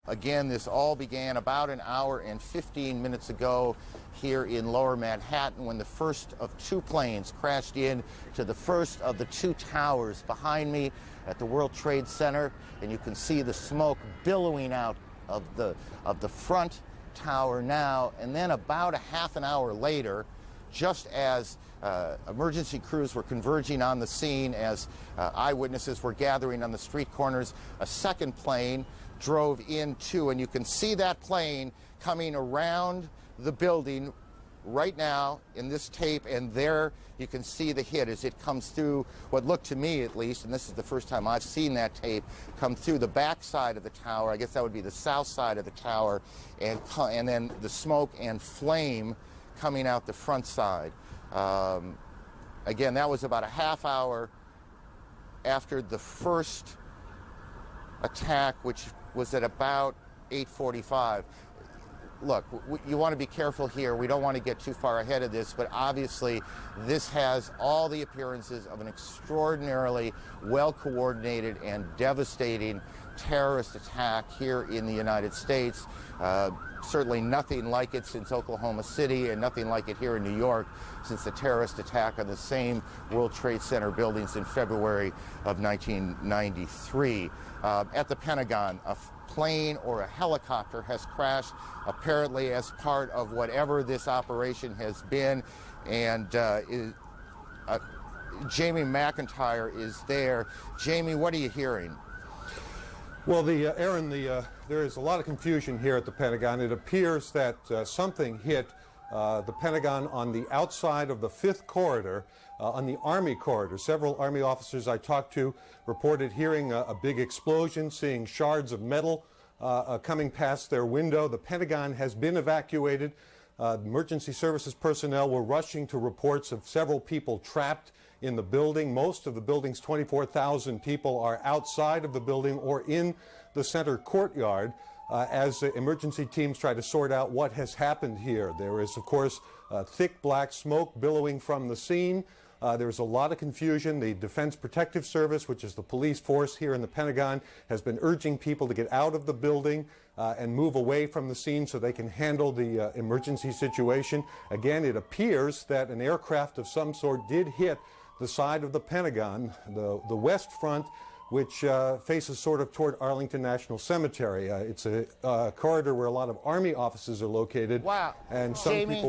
Again, this all began about an hour and 15 minutes ago here in Lower Manhattan when the first of two planes crashed in to the first of the two towers behind me at the World Trade Center, and you can see the smoke billowing out of the front tower now. And then about a half an hour later, just as emergency crews were converging on the scene, as eyewitnesses were gathering on the street corners, a second plane drove in too, and you can see that plane coming around the building right now in this tape, and there you can see the hit as it comes through what looked to me, at least, and this is the first time I've seen that tape, come through the back side of the tower. I guess that would be the south side of the tower, and then the smoke and flame coming out the front side. Again, that was about a half hour after the first attack, which was at about 8:45. Look, you want to be careful here. We don't want to get too far ahead of this, but obviously this has all the appearances of an extraordinarily well-coordinated and devastating terrorist attack here in the United States. Certainly nothing like it since Oklahoma City, and nothing like it here in New York since the terrorist attack on the same World Trade Center buildings in February of 1993. At the Pentagon, a plane or a helicopter has crashed, apparently as part of whatever this operation has been, and Jamie McIntyre is there. Jamie, what are you hearing? Well, Aaron, there is a lot of confusion here at the Pentagon. It appears that something hit the Pentagon on the outside of the 5th corridor, on the Army corridor. Several Army officers I talked to reported hearing a big explosion, seeing shards of metal coming past their window. The Pentagon has been evacuated. Emergency services personnel were rushing to reports of several people trapped in the building. Most of the building's 24,000 people are outside of the building or in the center courtyard as emergency teams try to sort out what has happened here. There is, of course, thick black smoke billowing from the scene. There's a lot of confusion. The Defense Protective Service, which is the police force here in the Pentagon, has been urging people to get out of the building and move away from the scene so they can handle the emergency situation. Again, it appears that an aircraft of some sort did hit the side of the Pentagon, the west front, which faces sort of toward Arlington National Cemetery. It's a corridor where a lot of Army offices are located. Wow. And some Jamie, people